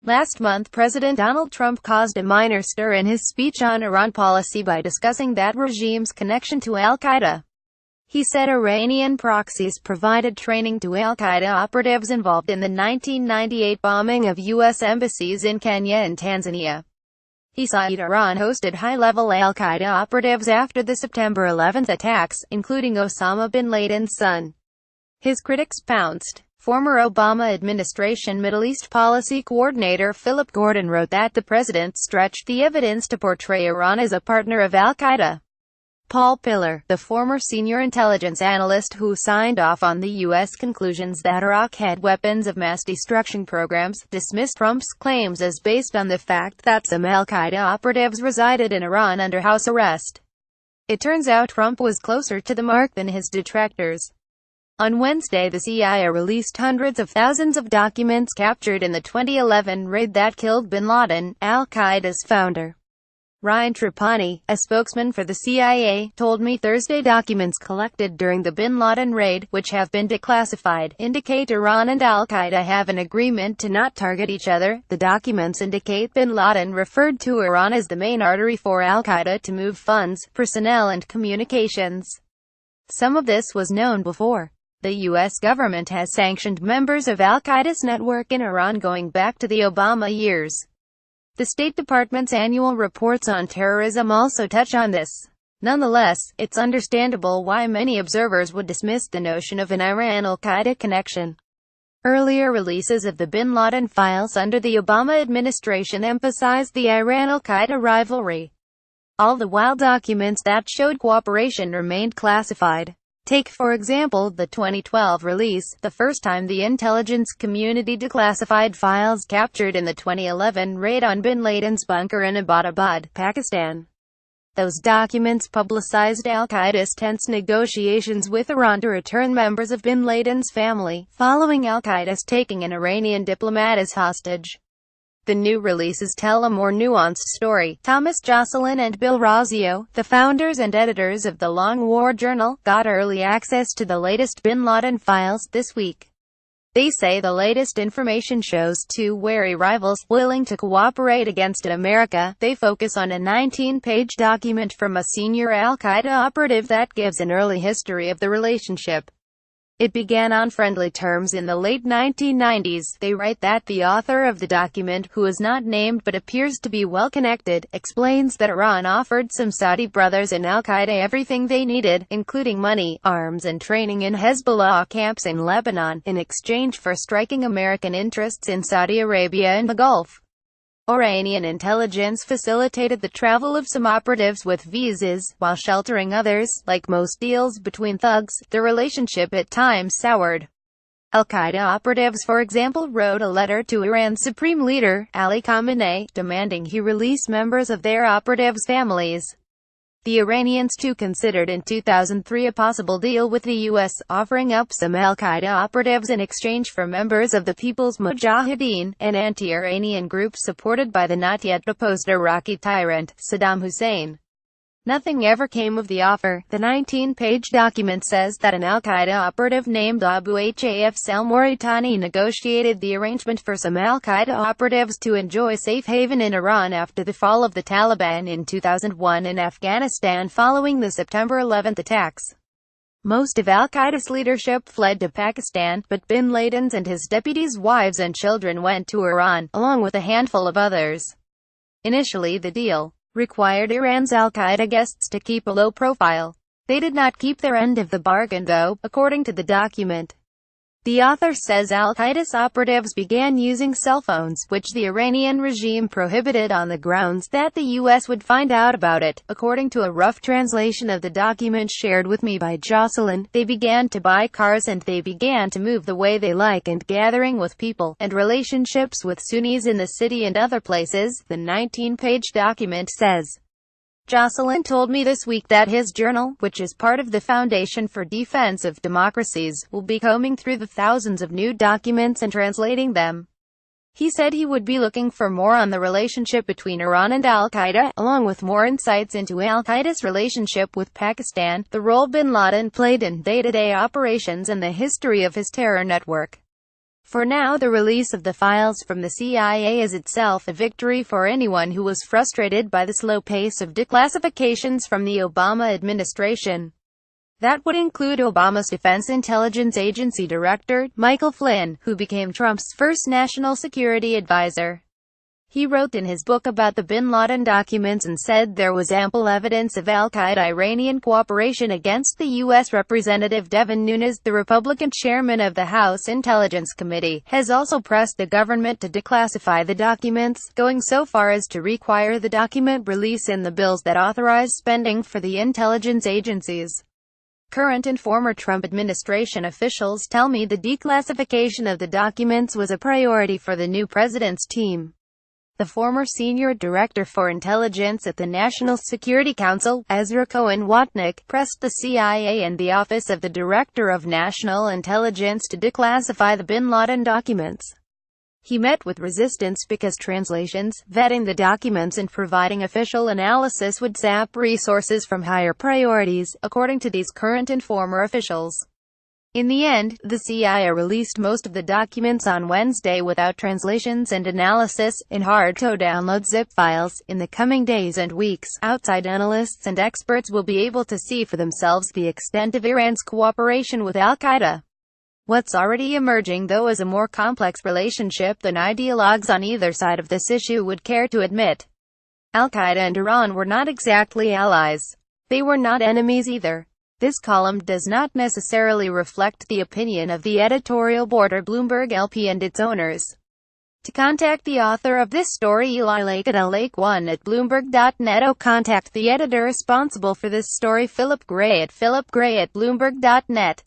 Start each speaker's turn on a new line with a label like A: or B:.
A: Last month, President Donald Trump caused a minor stir in his speech on Iran policy by discussing that regime's connection to al-Qaeda. He said Iranian proxies provided training to al-Qaeda operatives involved in the 1998 bombing of U.S. embassies in Kenya and Tanzania. He cited Iran hosted high-level al-Qaeda operatives after the September 11 attacks, including Osama bin Laden's son. His critics pounced. Former Obama administration Middle East policy coordinator Philip Gordon wrote that the president stretched the evidence to portray Iran as a partner of al-Qaeda. Paul Pillar, the former senior intelligence analyst who signed off on the U.S. conclusions that Iraq had weapons of mass destruction programs, dismissed Trump's claims as based on the fact that some al-Qaeda operatives resided in Iran under house arrest. It turns out Trump was closer to the mark than his detractors. On Wednesday, the CIA released hundreds of thousands of documents captured in the 2011 raid that killed bin Laden, al-Qaeda's founder. Ryan Trapani, a spokesman for the CIA, told me Thursday documents collected during the bin Laden raid, which have been declassified, indicate Iran and al-Qaeda have an agreement to not target each other. The documents indicate bin Laden referred to Iran as the main artery for al-Qaeda to move funds, personnel and communications. Some of this was known before. The U.S. government has sanctioned members of al-Qaeda's network in Iran going back to the Obama years. The State Department's annual reports on terrorism also touch on this. Nonetheless, it's understandable why many observers would dismiss the notion of an Iran-al-Qaeda connection. Earlier releases of the bin Laden files under the Obama administration emphasized the Iran-al-Qaeda rivalry. All the while documents that showed cooperation remained classified. Take, for example, the 2012 release, the first time the intelligence community declassified files captured in the 2011 raid on bin Laden's bunker in Abbottabad, Pakistan. Those documents publicized al-Qaeda's tense negotiations with Iran to return members of bin Laden's family, following al-Qaeda's taking an Iranian diplomat as hostage. The new releases tell a more nuanced story. Thomas Joscelyn and Bill Razio, the founders and editors of the Long War Journal, got early access to the latest bin Laden files this week. They say the latest information shows two wary rivals, willing to cooperate against America. They focus on a 19-page document from a senior al-Qaeda operative that gives an early history of the relationship. It began on friendly terms in the late 1990s. They write that the author of the document, who is not named but appears to be well connected, explains that Iran offered some Saudi brothers in al-Qaeda everything they needed, including money, arms and training in Hezbollah camps in Lebanon, in exchange for striking American interests in Saudi Arabia and the Gulf. Iranian intelligence facilitated the travel of some operatives with visas, while sheltering others. Like most deals between thugs, the relationship at times soured. Al-Qaeda operatives, for example, wrote a letter to Iran's supreme leader, Ali Khamenei, demanding he release members of their operatives' families. The Iranians too considered in 2003 a possible deal with the U.S., offering up some al-Qaeda operatives in exchange for members of the People's Mujahideen, an anti-Iranian group supported by the not yet deposed Iraqi tyrant, Saddam Hussein. Nothing ever came of the offer. The 19-page document says that an al-Qaeda operative named Abu Hafs al-Mauritani negotiated the arrangement for some al-Qaeda operatives to enjoy safe haven in Iran after the fall of the Taliban in 2001 in Afghanistan following the September 11 attacks. Most of al-Qaeda's leadership fled to Pakistan, but bin Laden's and his deputies' wives and children went to Iran, along with a handful of others. Initially, the deal required Iran's al-Qaeda guests to keep a low profile. They did not keep their end of the bargain though, according to the document. The author says al-Qaeda's operatives began using cell phones, which the Iranian regime prohibited on the grounds that the U.S. would find out about it. According to a rough translation of the document shared with me by Jocelyn, they began to buy cars and they began to move the way they like and gathering with people, and relationships with Sunnis in the city and other places, the 19-page document says. Jocelyn told me this week that his journal, which is part of the Foundation for Defense of Democracies, will be combing through the thousands of new documents and translating them. He said he would be looking for more on the relationship between Iran and al-Qaeda, along with more insights into al-Qaeda's relationship with Pakistan, the role bin Laden played in day-to-day operations and the history of his terror network. For now, the release of the files from the CIA is itself a victory for anyone who was frustrated by the slow pace of declassifications from the Obama administration. That would include Obama's Defense Intelligence Agency Director, Michael Flynn, who became Trump's first national security advisor. He wrote in his book about the bin Laden documents and said there was ample evidence of al-Qaeda Iranian cooperation against the U.S. Representative Devin Nunes, the Republican chairman of the House Intelligence Committee, has also pressed the government to declassify the documents, going so far as to require the document release in the bills that authorize spending for the intelligence agencies. Current and former Trump administration officials tell me the declassification of the documents was a priority for the new president's team. The former senior director for intelligence at the National Security Council, Ezra Cohen Watnick, pressed the CIA and the Office of the Director of National Intelligence to declassify the bin Laden documents. He met with resistance because translations, vetting the documents and providing official analysis would sap resources from higher priorities, according to these current and former officials. In the end, the CIA released most of the documents on Wednesday without translations and analysis, in hard-to-download zip files. In the coming days and weeks, outside analysts and experts will be able to see for themselves the extent of Iran's cooperation with al-Qaeda. What's already emerging, though, is a more complex relationship than ideologues on either side of this issue would care to admit. Al-Qaeda and Iran were not exactly allies. They were not enemies either. This column does not necessarily reflect the opinion of the editorial board or Bloomberg LP and its owners. To contact the author of this story, Eli Lake at lake1@bloomberg.net, or contact the editor responsible for this story, Philip Gray at philipgray@bloomberg.net.